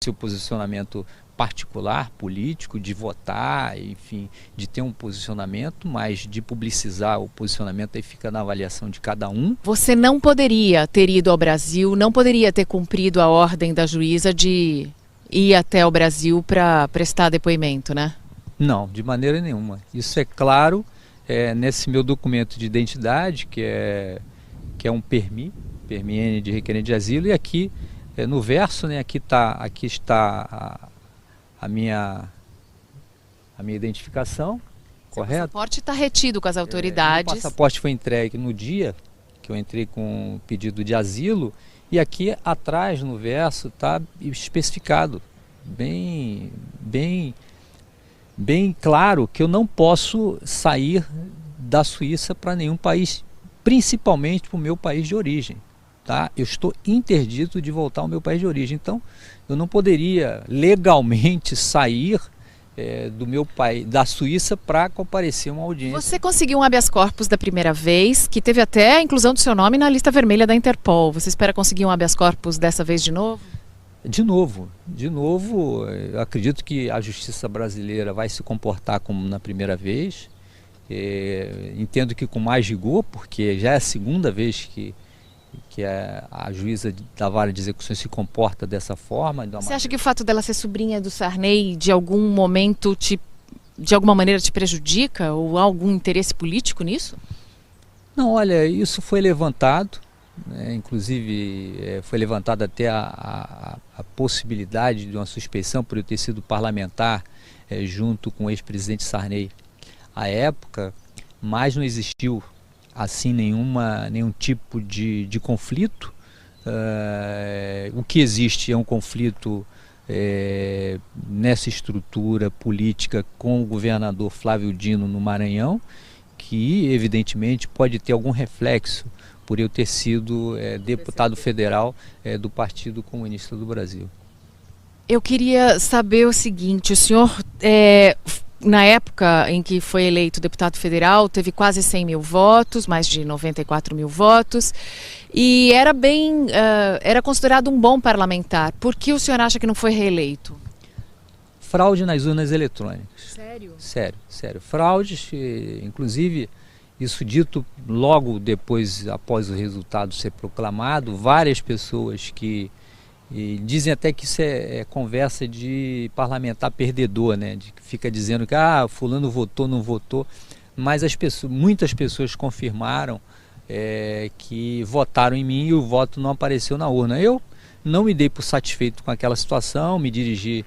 seu posicionamento particular, político, de votar, enfim, de ter um posicionamento, mas de publicizar o posicionamento aí fica na avaliação de cada um. Você não poderia ter ido ao Brasil, não poderia ter cumprido a ordem da juíza de ir até o Brasil para prestar depoimento, né? Não, de maneira nenhuma. Isso é claro nesse meu documento de identidade, que é um PERMI de requerente de asilo, e aqui no verso, né, aqui está a minha identificação, correto? O passaporte está retido com as autoridades. O passaporte foi entregue no dia que eu entrei com o pedido de asilo, e aqui atrás no verso está especificado bem claro que eu não posso sair da Suíça para nenhum país, principalmente para o meu país de origem. Tá? Eu estou interdito de voltar ao meu país de origem, então eu não poderia legalmente sair do meu país, da Suíça, para comparecer a uma audiência. Você conseguiu um habeas corpus da primeira vez, que teve até a inclusão do seu nome na lista vermelha da Interpol. Você espera conseguir um habeas corpus dessa vez de novo? De novo, eu acredito que a justiça brasileira vai se comportar como na primeira vez. Entendo que com mais rigor, porque já é a segunda vez que a juíza da vara de execução se comporta dessa forma. Você acha que o fato dela ser sobrinha do Sarney de algum momento de alguma maneira te prejudica, ou há algum interesse político nisso? Não, olha, isso foi levantado, né, inclusive foi levantada até a possibilidade de uma suspeição por eu ter sido parlamentar junto com o ex-presidente Sarney à época, mas não existiu assim nenhum tipo de conflito. O que existe é um conflito nessa estrutura política com o governador Flávio Dino no Maranhão, que evidentemente pode ter algum reflexo por eu ter sido deputado federal do Partido Comunista do Brasil. Eu queria saber o seguinte: o senhor, na época em que foi eleito deputado federal, teve quase 100 mil votos, mais de 94 mil votos, e era considerado um bom parlamentar. Por que o senhor acha que não foi reeleito? Fraude nas urnas eletrônicas. Sério? Sério. Fraudes, inclusive, isso dito logo depois, após o resultado ser proclamado, várias pessoas que dizem até que isso é conversa de parlamentar perdedor, né? De que fica dizendo que fulano votou, não votou, mas muitas pessoas confirmaram que votaram em mim e o voto não apareceu na urna. Eu não me dei por satisfeito com aquela situação, me dirigi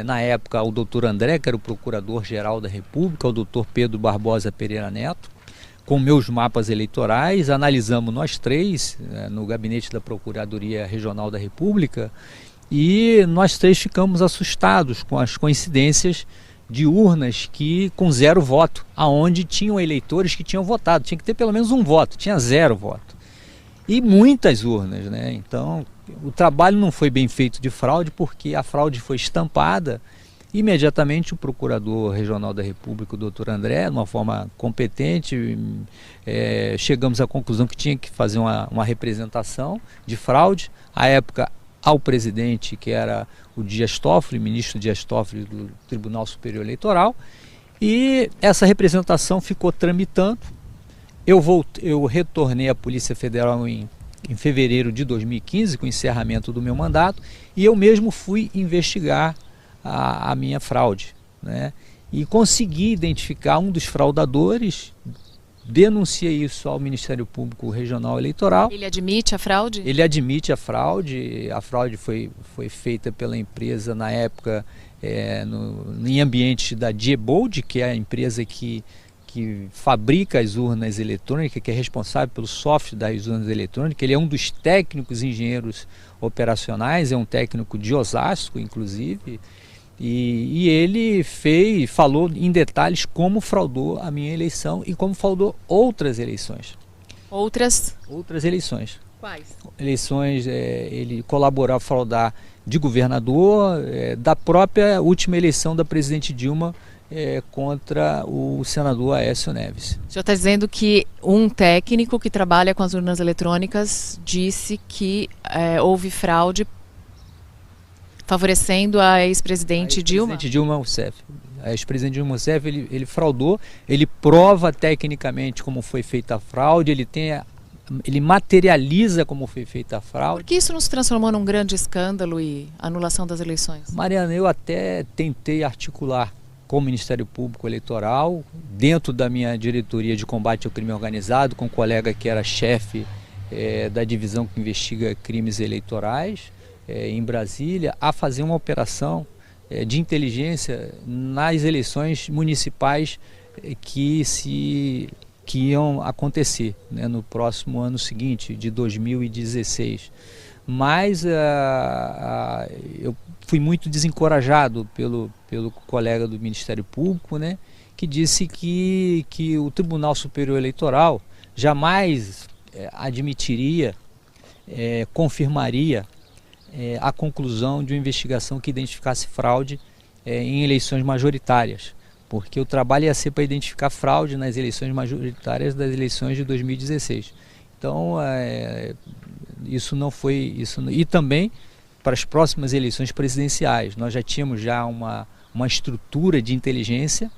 na época ao doutor André, que era o procurador-geral da República, ao doutor Pedro Barbosa Pereira Neto, com meus mapas eleitorais, analisamos nós três no gabinete da Procuradoria Regional da República, e nós três ficamos assustados com as coincidências de urnas com 0 voto, aonde tinham eleitores que tinham votado, tinha que ter pelo menos um voto, tinha 0 voto. E muitas urnas, né? Então o trabalho não foi bem feito de fraude, porque a fraude foi estampada. Imediatamente o Procurador Regional da República, o doutor André, de uma forma competente, chegamos à conclusão que tinha que fazer uma representação de fraude. À época, ao presidente, que era o Dias Toffoli, ministro Dias Toffoli do Tribunal Superior Eleitoral, e essa representação ficou tramitando. Eu retornei à Polícia Federal em fevereiro de 2015, com o encerramento do meu mandato, e eu mesmo fui investigar a minha fraude, né? E consegui identificar um dos fraudadores, denunciei isso ao Ministério Público Regional Eleitoral. Ele admite a fraude? Ele admite a fraude foi feita pela empresa na época em ambiente da Diebold, que é a empresa que fabrica as urnas eletrônicas, que é responsável pelo software das urnas eletrônicas. Ele é um dos técnicos engenheiros operacionais, é um técnico de Osasco, inclusive, e ele falou em detalhes como fraudou a minha eleição e como fraudou outras eleições. Outras eleições. Quais? Eleições, ele colaborou a fraudar de governador, da própria última eleição da presidente Dilma, contra o senador Aécio Neves. O senhor está dizendo que um técnico que trabalha com as urnas eletrônicas disse que houve fraude favorecendo a ex-presidente Dilma? Ex-presidente Dilma Rousseff. A ex-presidente Dilma Rousseff, ele fraudou, ele prova tecnicamente como foi feita a fraude, ele materializa como foi feita a fraude. Por que isso não se transformou num grande escândalo e anulação das eleições? Mariana, eu até tentei articular com o Ministério Público Eleitoral, dentro da minha diretoria de combate ao crime organizado, com um colega que era chefe da divisão que investiga crimes eleitorais em Brasília, a fazer uma operação de inteligência nas eleições municipais que iam acontecer, né, no próximo ano seguinte, de 2016. Mas eu fui muito desencorajado pelo colega do Ministério Público, né, que disse que o Tribunal Superior Eleitoral jamais admitiria, confirmaria a conclusão de uma investigação que identificasse fraude em eleições majoritárias, porque o trabalho ia ser para identificar fraude nas eleições majoritárias das eleições de 2016. Então, isso não foi... E também para as próximas eleições presidenciais. Nós já tínhamos uma estrutura de inteligência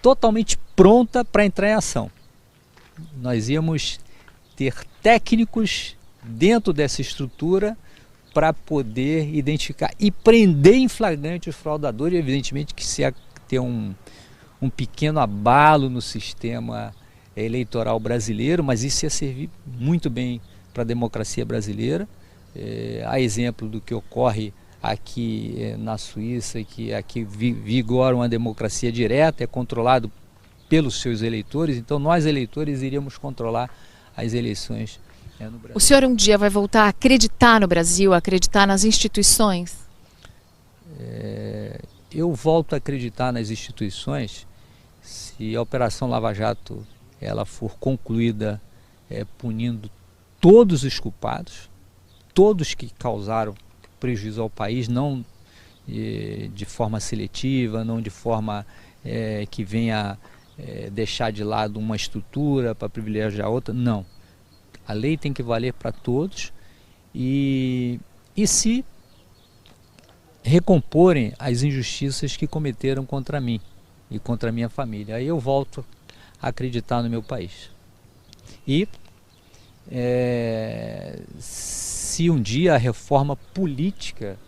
totalmente pronta para entrar em ação. Nós íamos ter técnicos dentro dessa estrutura para poder identificar e prender em flagrante os fraudadores. Evidentemente que se ia ter um pequeno abalo no sistema eleitoral brasileiro, mas isso ia servir muito bem para a democracia brasileira. A exemplo do que ocorre aqui na Suíça, que aqui vigora uma democracia direta, é controlado pelos seus eleitores, então nós eleitores iríamos controlar as eleições no Brasil. O senhor um dia vai voltar a acreditar no Brasil, a acreditar nas instituições? Eu volto a acreditar nas instituições se a Operação Lava Jato ela for concluída punindo todos os culpados, todos que causaram prejuízo ao país, não de forma seletiva, não de forma que venha deixar de lado uma estrutura para privilegiar outra, não. A lei tem que valer para todos e se recomporem as injustiças que cometeram contra mim e contra a minha família. Aí eu volto a acreditar no meu país. E se um dia a reforma política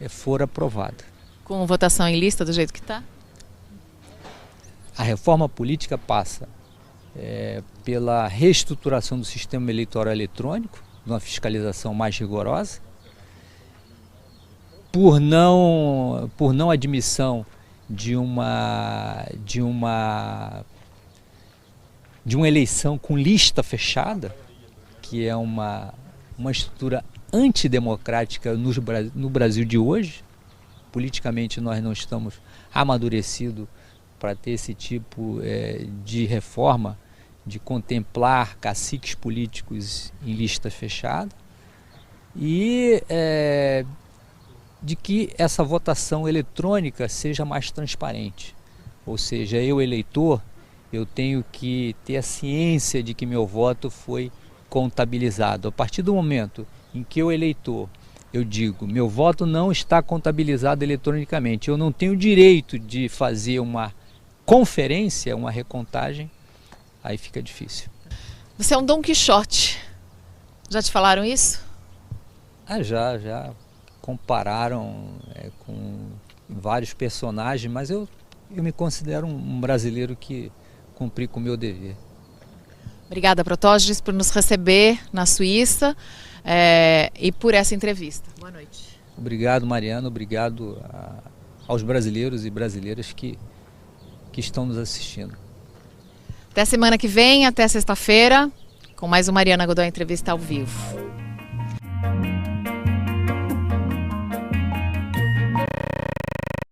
for aprovada. Com votação em lista do jeito que está? A reforma política passa pela reestruturação do sistema eleitoral eletrônico, de uma fiscalização mais rigorosa, por não admissão de uma eleição com lista fechada, que é uma estrutura antidemocrática no Brasil de hoje. Politicamente nós não estamos amadurecidos para ter esse tipo de reforma, de contemplar caciques políticos em lista fechada, e de que essa votação eletrônica seja mais transparente. Ou seja, eu, eleitor, eu tenho que ter a ciência de que meu voto foi contabilizado. A partir do momento em que eu, eleitor, eu digo, meu voto não está contabilizado eletronicamente, eu não tenho direito de fazer uma conferência, uma recontagem, aí fica difícil. Você é um Dom Quixote. Já te falaram isso? Já compararam com vários personagens, mas eu me considero um brasileiro que cumpri com o meu dever. Obrigada, Protógenes, por nos receber na Suíça e por essa entrevista. Boa noite. Obrigado, Mariana. Obrigado aos brasileiros e brasileiras que estão nos assistindo. Até semana que vem, até sexta-feira, com mais uma Mariana Godoy Entrevista ao vivo.